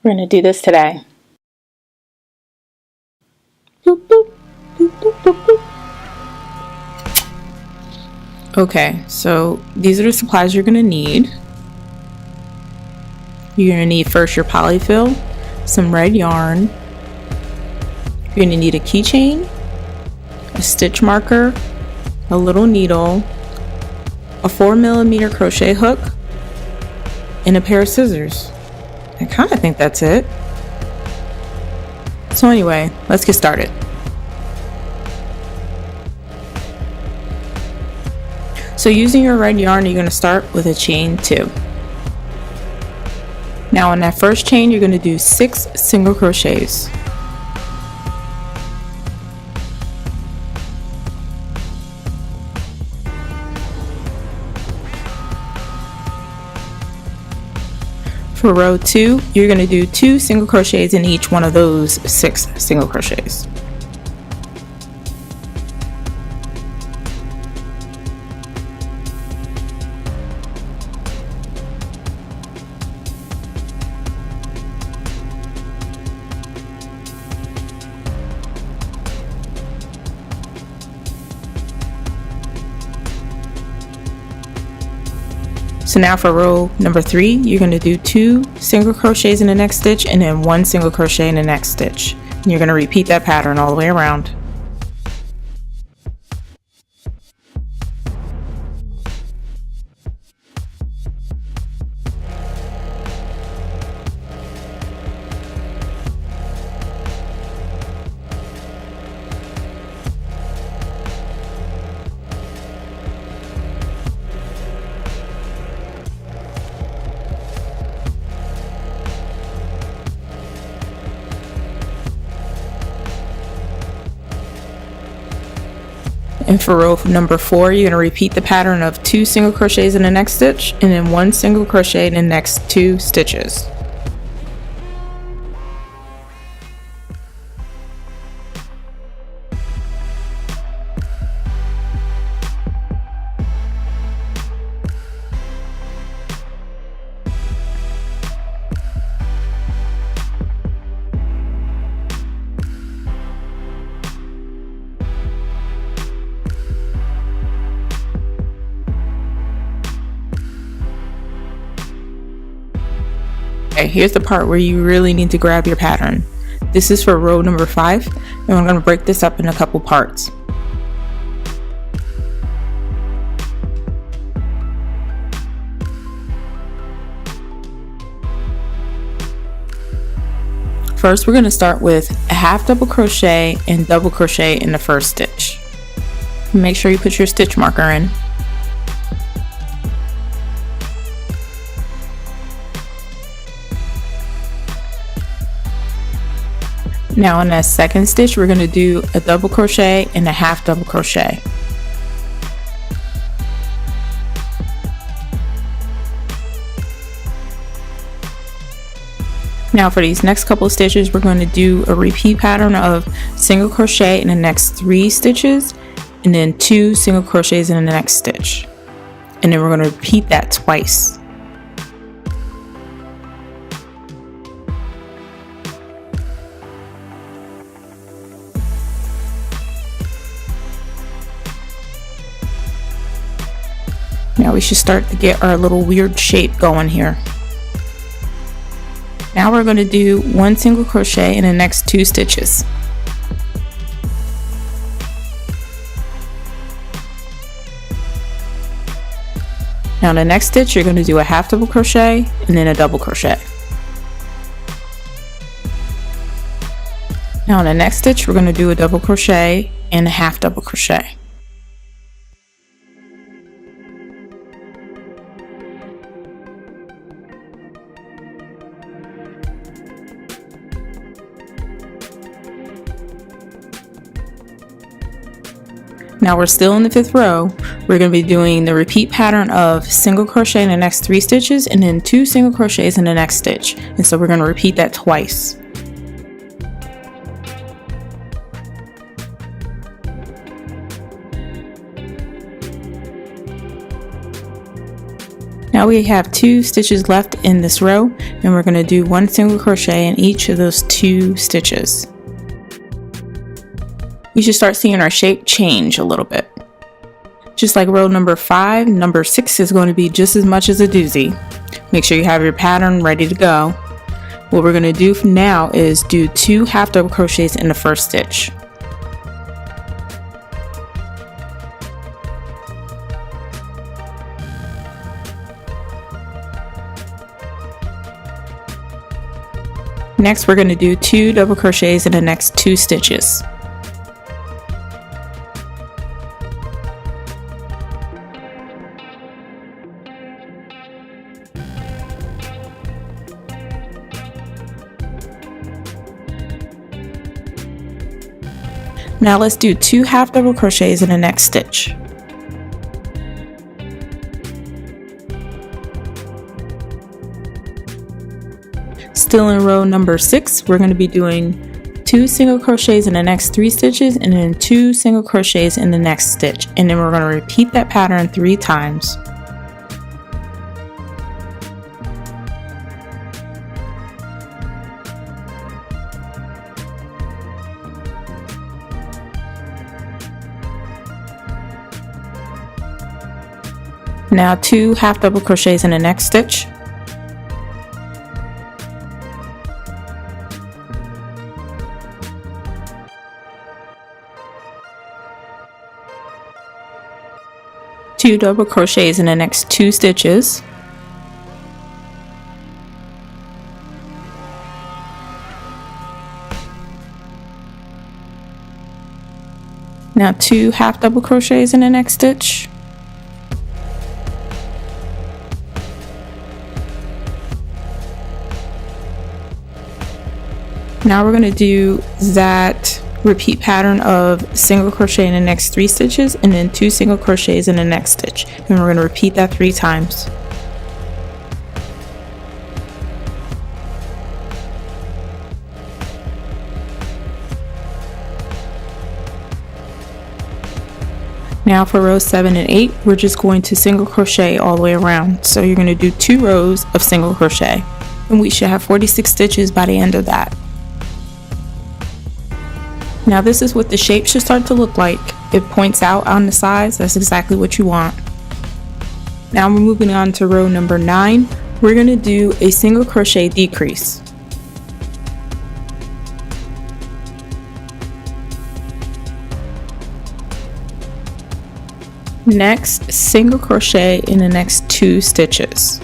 We're going to do this today. Boop, boop, boop, boop, boop, boop. Okay, so these are the supplies you're going to need. You're going to need first your polyfill, some red yarn. You're going to need a keychain, a stitch marker, a little needle, a 4mm crochet hook, and a pair of scissors. I kind of think that's it. So anyway, let's get started. So using your red yarn, you're going to start with a chain 2. Now on that first chain, you're going to do 6 single crochets. For row 2, you're going to do 2 single crochets in each one of those 6 single crochets. So now for row number 3, you're going to do 2 single crochets in the next stitch and then 1 single crochet in the next stitch. And you're going to repeat that pattern all the way around. And for row number 4, you're going to repeat the pattern of 2 single crochets in the next stitch and then 1 single crochet in the next 2 stitches. Okay, here's the part where you really need to grab your pattern. This is for row number 5, and we're going to break this up in a couple parts. First, we're going to start with a half double crochet and double crochet in the first stitch. Make sure you put your stitch marker in. Now in that second stitch, we're going to do a double crochet and a half double crochet. Now for these next couple of stitches, we're going to do a repeat pattern of single crochet in the next 3 stitches and then 2 single crochets in the next stitch. And then we're going to repeat that twice. Now we should start to get our little weird shape going here. Now we're going to do 1 single crochet in the next 2 stitches. Now in the next stitch, you're going to do a half double crochet and then a double crochet. Now in the next stitch, we're going to do a double crochet and a half double crochet. Now we're still in the 5th row. We're going to be doing the repeat pattern of single crochet in the next 3 stitches and then 2 single crochets in the next stitch. And so we're going to repeat that twice. Now we have 2 stitches left in this row, and we're going to do 1 single crochet in each of those 2 stitches. You should start seeing our shape change a little bit. Just like row number 5, number 6 is going to be just as much as a doozy. Make sure you have your pattern ready to go. What we're going to do now is do 2 half double crochets in the first stitch. Next, we're going to do 2 double crochets in the next 2 stitches. Now let's do 2 half double crochets in the next stitch. Still in row number 6, we're going to be doing 2 single crochets in the next 3 stitches and then 2 single crochets in the next stitch, and then we're going to repeat that pattern 3 times. Now 2 half double crochets in the next stitch. Two double crochets in the next 2 stitches. Now 2 half double crochets in the next stitch. Now we're going to do that repeat pattern of single crochet in the next 3 stitches and then 2 single crochets in the next stitch, and we're going to repeat that 3 times. Now for rows 7 and 8, we're just going to single crochet all the way around. So you're going to do 2 rows of single crochet, and we should have 46 stitches by the end of that. Now this is what the shape should start to look like. It points out on the sides. That's exactly what you want. Now we're moving on to row number 9. We're going to do a single crochet decrease. Next, single crochet in the next 2 stitches.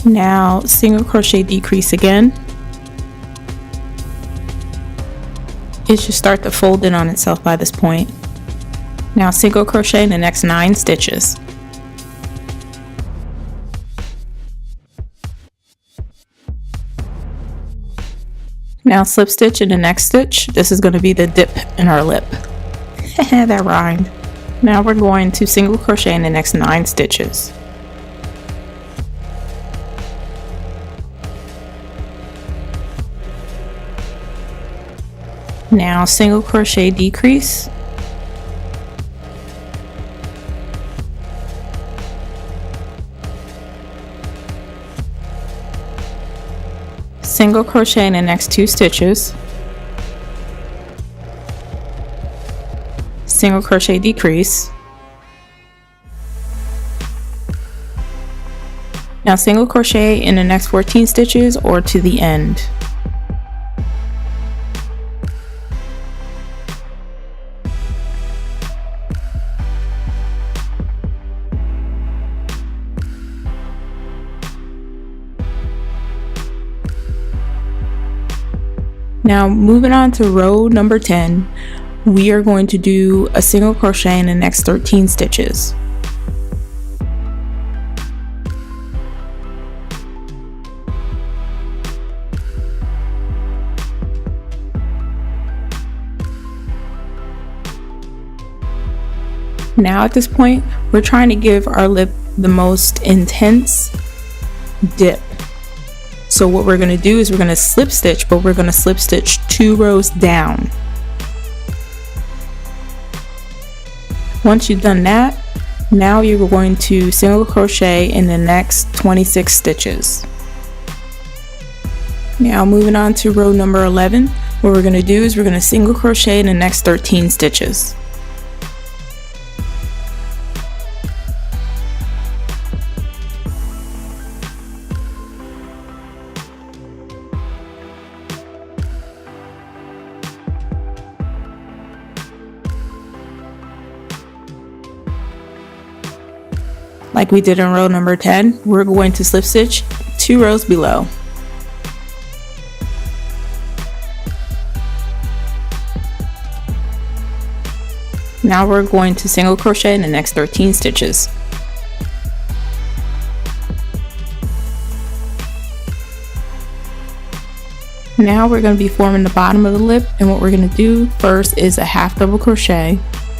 Now single crochet decrease again. It should start to fold in on itself by this point. Now single crochet in the next 9 stitches. Now slip stitch in the next stitch. This is going to be the dip in our lip. That rhymed. Now we're going to single crochet in the next 9 stitches. Now single crochet decrease. Single crochet in the next 2 stitches. Single crochet decrease. Now single crochet in the next 14 stitches or to the end. Now moving on to row number 10, we are going to do a single crochet in the next 13 stitches. Now at this point, we're trying to give our lip the most intense dip. So what we're going to do is we're going to slip stitch, but we're going to slip stitch 2 rows down. Once you've done that, now you're going to single crochet in the next 26 stitches. Now moving on to row number 11, what we're going to do is we're going to single crochet in the next 13 stitches. Like we did in row number 10, we're going to slip stitch 2 rows below. Now we're going to single crochet in the next 13 stitches. Now we're going to be forming the bottom of the lip, and what we're going to do first is a half double crochet.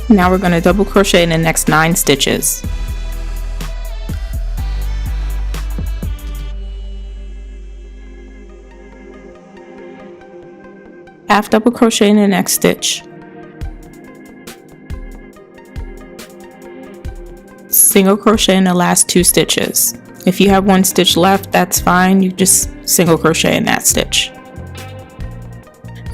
Now we're going to double crochet in the next 9 stitches. Half double crochet in the next stitch. Single crochet in the last 2 stitches. If you have 1 stitch left, that's fine. You just single crochet in that stitch.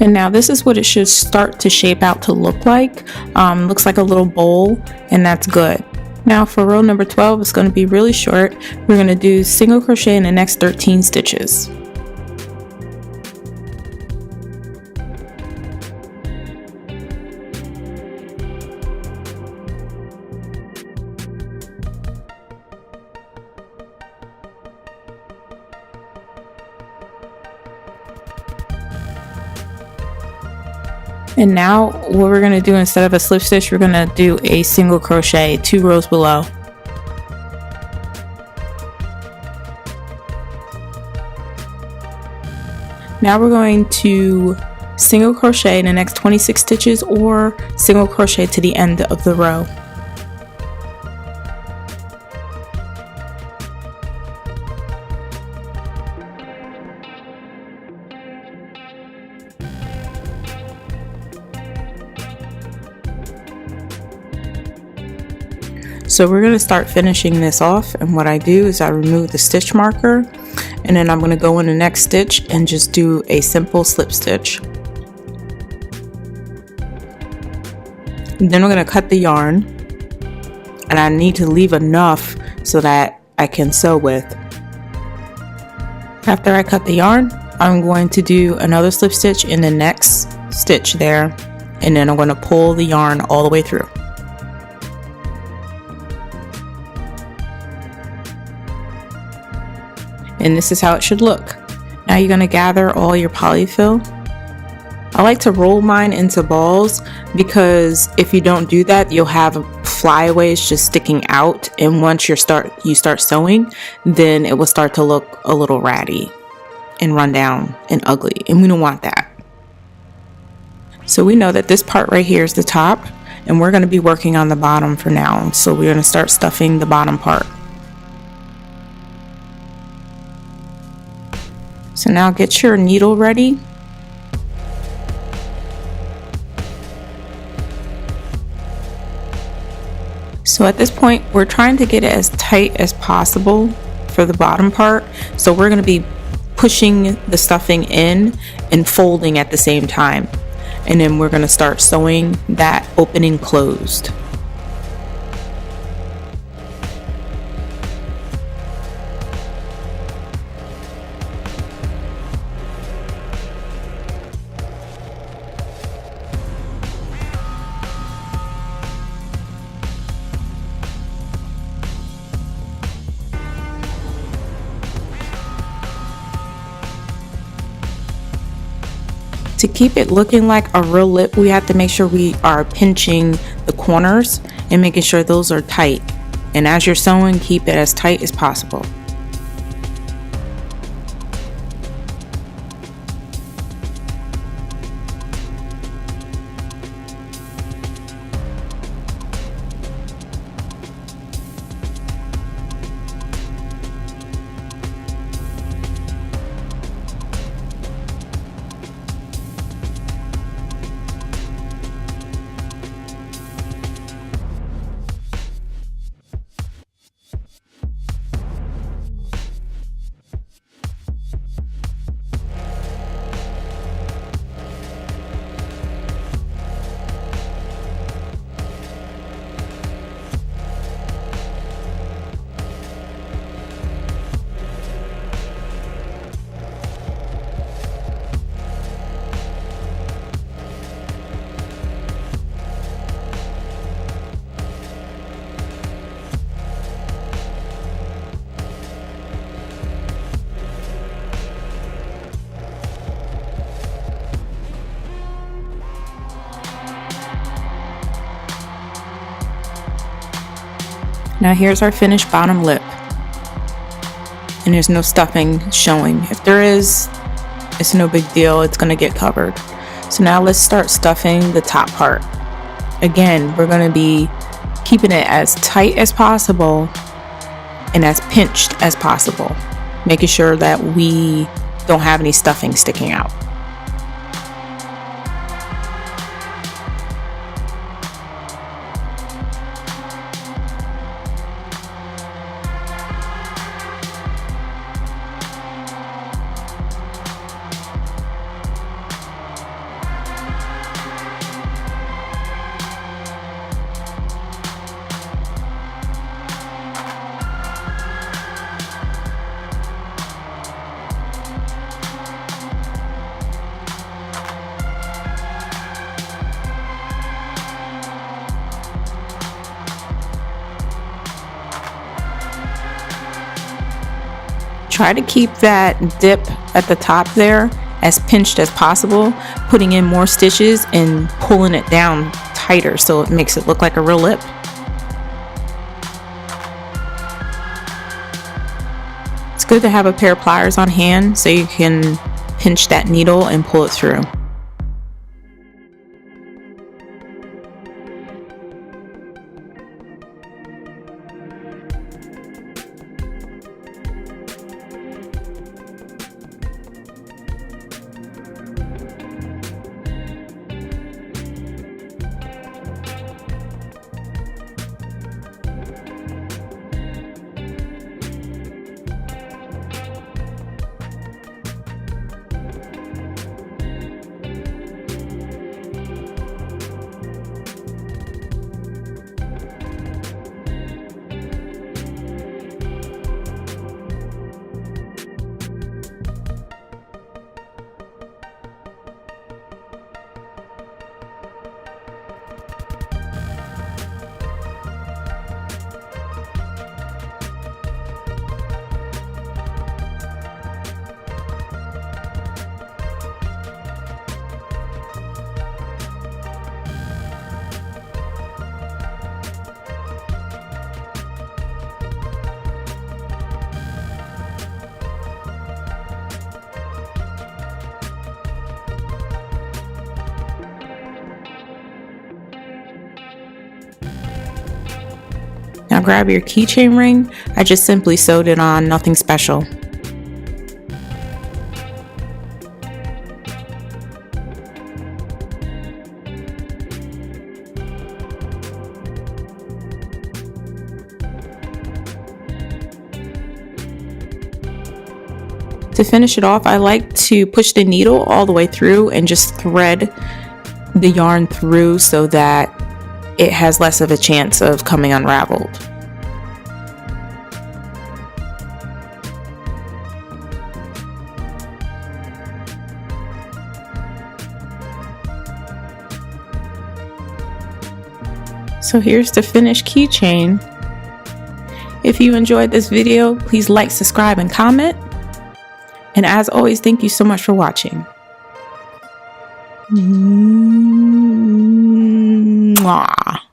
And now this is what it should start to shape out to look like. Looks like a little bowl, and that's good. Now for row number 12, it's going to be really short. We're going to do single crochet in the next 13 stitches. And now what we're going to do, instead of a slip stitch, we're going to do a single crochet 2 rows below. Now we're going to single crochet in the next 26 stitches or single crochet to the end of the row. So we're going to start finishing this off, and what I do is I remove the stitch marker, and then I'm going to go in the next stitch and just do a simple slip stitch. And then we're going to cut the yarn, and I need to leave enough so that I can sew with. After I cut the yarn, I'm going to do another slip stitch in the next stitch there, and then I'm going to pull the yarn all the way through. And this is how it should look. Now you're going to gather all your polyfill. I like to roll mine into balls because if you don't do that, you'll have flyaways just sticking out, and once you start sewing, then it will start to look a little ratty and run down and ugly, and we don't want that. So we know that this part right here is the top, and we're going to be working on the bottom for now. So we're going to start stuffing the bottom part. So now get your needle ready. So at this point, we're trying to get it as tight as possible for the bottom part. So we're going to be pushing the stuffing in and folding at the same time. And then we're going to start sewing that opening closed. To keep it looking like a real lip, we have to make sure we are pinching the corners and making sure those are tight. And as you're sewing, keep it as tight as possible. Now here's our finished bottom lip. And there's no stuffing showing. If there is, it's no big deal, it's gonna get covered. So now let's start stuffing the top part. Again, we're gonna be keeping it as tight as possible and as pinched as possible, making sure that we don't have any stuffing sticking out. Try to keep that dip at the top there as pinched as possible, putting in more stitches and pulling it down tighter so it makes it look like a real lip. It's good to have a pair of pliers on hand so you can pinch that needle and pull it through. Now grab your keychain ring. I just simply sewed it on, nothing special. To finish it off, I like to push the needle all the way through and just thread the yarn through so that it has less of a chance of coming unraveled. So here's the finished keychain. If you enjoyed this video, please like, subscribe, and comment. And as always, thank you so much for watching. Mwah.